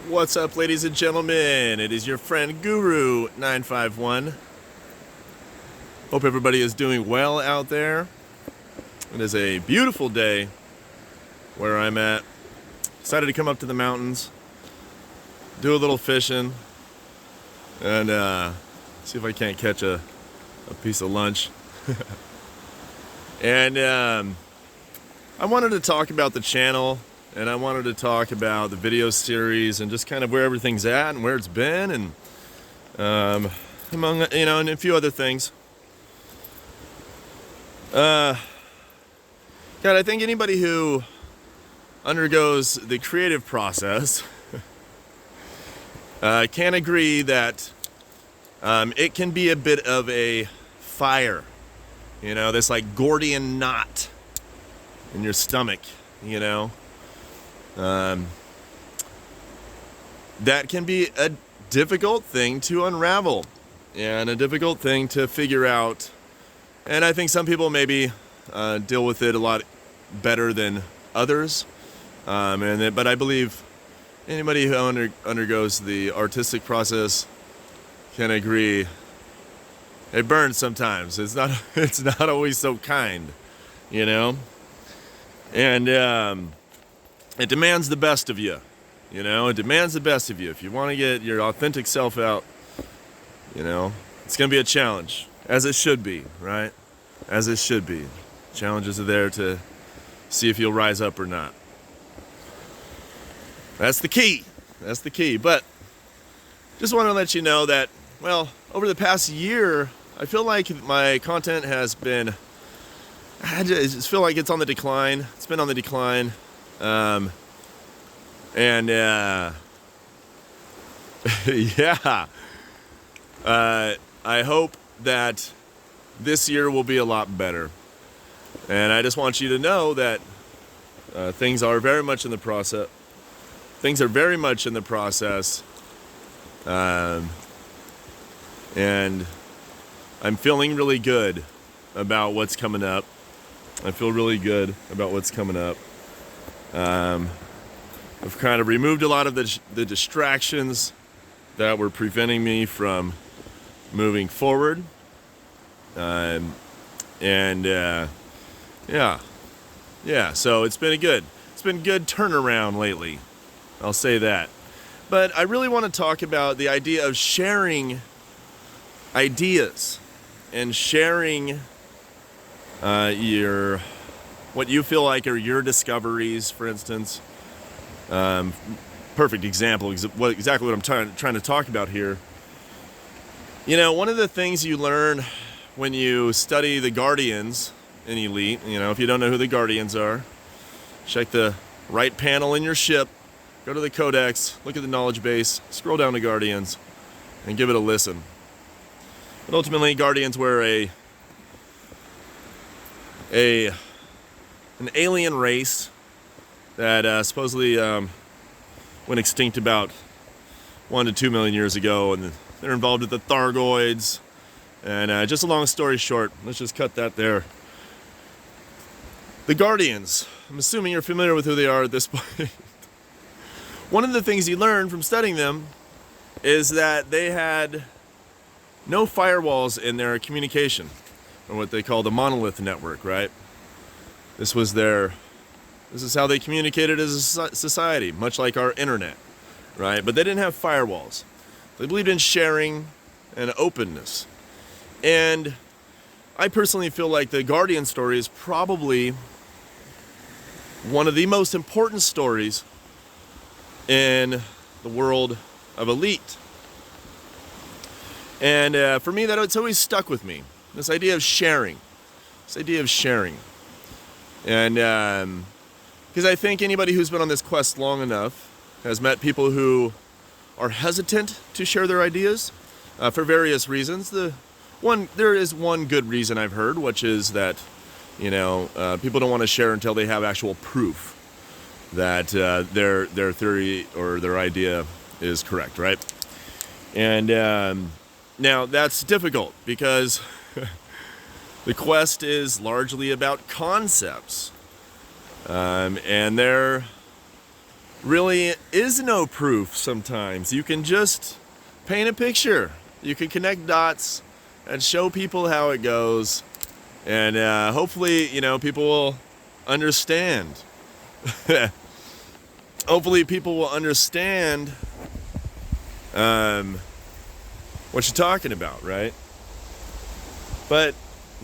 What's up, ladies and gentlemen? It is your friend Guru951. Hope everybody is doing well out there. It is a beautiful day where I'm at. Decided to come up to the mountains, do a little fishing, and see if I can't catch a piece of lunch. And I wanted to talk about the channel, and I wanted to talk about the video series and just kind of where everything's at and where it's been, and among and a few other things. God, I think anybody who undergoes the creative process can agree that it can be a bit of a fire. This like Gordian knot in your stomach, that can be a difficult thing to unravel and a difficult thing to figure out. And I think some people maybe deal with it a lot better than others. But I believe anybody who undergoes the artistic process can agree it burns sometimes. It's not always so kind, and it demands the best of you. It demands the best of you. If you want to get your authentic self out, it's going to be a challenge, as it should be, right? As it should be. Challenges are there to see if you'll rise up or not. That's the key. That's the key. But just want to let you know that, over the past year, I feel like my content has been, I just feel like it's on the decline. It's been on the decline. Yeah. I hope that this year will be a lot better. And I just want you to know that things are very much in the process. Things are very much in the process. And I'm feeling really good about what's coming up. I feel really good about what's coming up. I've kind of removed a lot of the distractions that were preventing me from moving forward. Yeah. So it's been good turnaround lately. I'll say that. But I really want to talk about the idea of sharing ideas and sharing what you feel like are your discoveries, for instance. Perfect example, exactly what I'm trying to talk about here. One of the things you learn when you study the Guardians in Elite, if you don't know who the Guardians are, check the right panel in your ship, go to the Codex, look at the knowledge base, scroll down to Guardians, and give it a listen. But ultimately, Guardians were an alien race that supposedly went extinct about 1 to 2 million years ago, and they're involved with the Thargoids. And just a long story short, let's just cut that there. The Guardians, I'm assuming you're familiar with who they are at this point. One of the things you learn from studying them is that they had no firewalls in their communication, or what they call the monolith network, right? This is how they communicated as a society, much like our internet, right? But they didn't have firewalls. They believed in sharing and openness. And I personally feel like the Guardian story is probably one of the most important stories in the world of Elite. And for me, it's always stuck with me. This idea of sharing. And because I think anybody who's been on this quest long enough has met people who are hesitant to share their ideas for various reasons. There is one good reason I've heard, which is that people don't want to share until they have actual proof that their theory or their idea is correct, right? And now that's difficult because the quest is largely about concepts, and they're really is no proof sometimes. You can just paint a picture. You can connect dots and show people how it goes. And hopefully, people will understand. Hopefully people will understand what you're talking about, right? But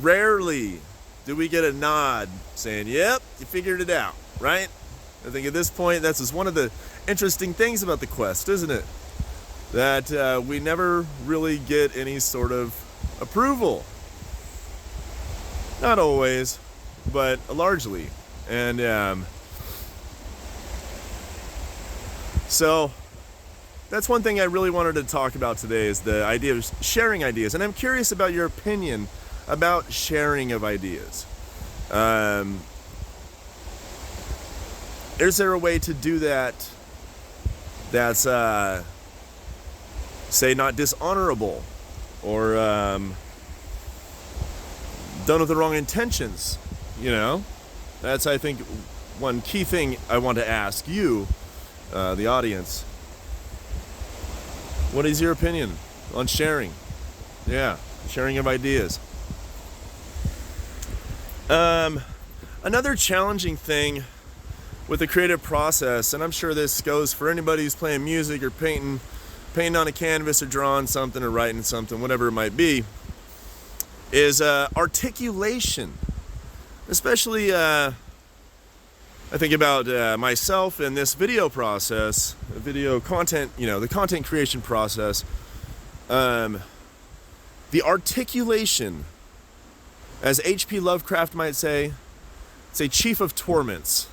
rarely do we get a nod saying, yep, you figured it out, right? I think at this point, that's just one of the interesting things about the Quest, isn't it? That we never really get any sort of approval. Not always, but largely. And so that's one thing I really wanted to talk about today, is the idea of sharing ideas. And I'm curious about your opinion about sharing of ideas. Is there a way to do that that's, say, not dishonorable, or done with the wrong intentions? That's, I think, one key thing I want to ask you, the audience. What is your opinion on sharing? Yeah, sharing of ideas. Another challenging thing with the creative process, and I'm sure this goes for anybody who's playing music or painting on a canvas or drawing something or writing something, whatever it might be, is articulation. Especially, I think about myself in this video process, video content, the content creation process. The articulation, as H.P. Lovecraft might say, it's a chief of torments.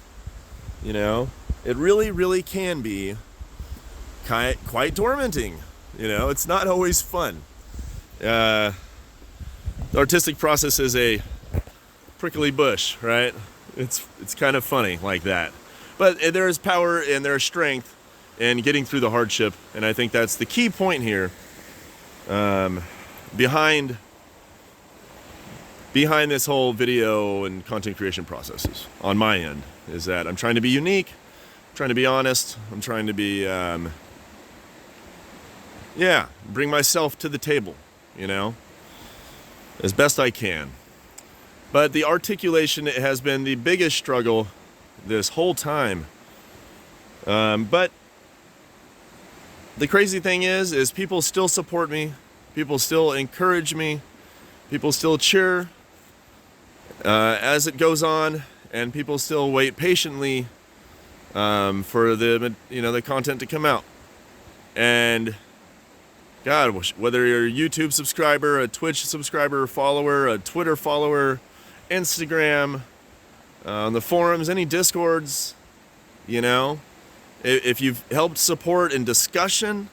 It really, really can be quite tormenting. It's not always fun. The artistic process is a prickly bush, right? It's kind of funny like that. But there is power and there is strength in getting through the hardship, and I think that's the key point here, behind this whole video and content creation processes on my end, is that I'm trying to be unique, I'm trying to be honest, I'm trying to be, bring myself to the table, as best I can. But the articulation has been the biggest struggle this whole time. But the crazy thing is people still support me, people still encourage me, people still cheer as it goes on, and people still wait patiently for the content to come out. And God, whether you're a YouTube subscriber, a Twitch subscriber, follower, a Twitter follower, Instagram, on the forums, any Discords, if you've helped support in discussion,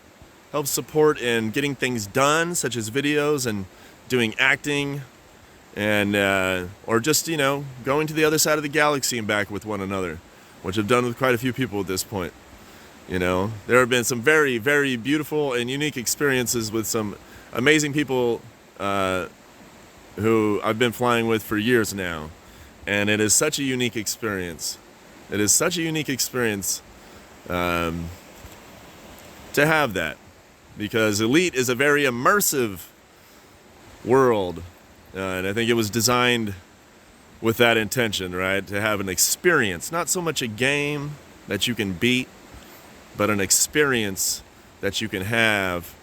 helped support in getting things done, such as videos and doing acting, and or just going to the other side of the galaxy and back with one another, which I've done with quite a few people at this point. There have been some very, very beautiful and unique experiences with some amazing people who I've been flying with for years now, and it is such a unique experience. It is such a unique experience to have that, because Elite is a very immersive world. And I think it was designed with that intention, right? To have an experience, not so much a game that you can beat, but an experience that you can have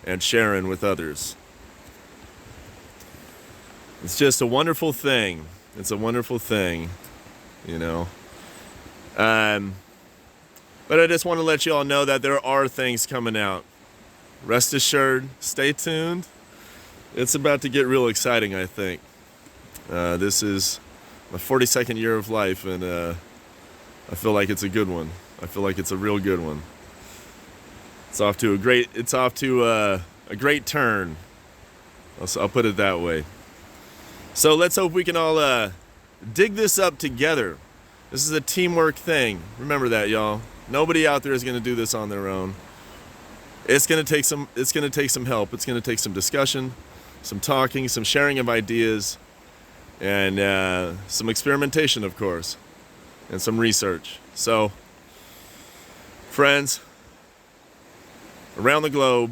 and share in with others. It's just a wonderful thing. It's a wonderful thing, But I just want to let you all know that there are things coming out. Rest assured, stay tuned. It's about to get real exciting, I think. This is my 42nd year of life, and I feel like it's a good one. I feel like it's a real good one. It's off to a great turn. I'll put it that way. So let's hope we can all dig this up together. This is a teamwork thing. Remember that, y'all. Nobody out there is going to do this on their own. It's going to take some help. It's going to take some discussion, some talking, some sharing of ideas, and some experimentation, of course, and some research. So Friends around the globe,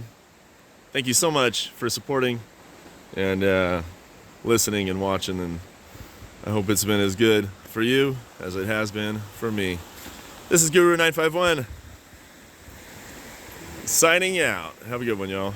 thank you so much for supporting and listening and watching, and I hope it's been as good for you as it has been for me. This is Guru951 signing out. Have a good one, y'all.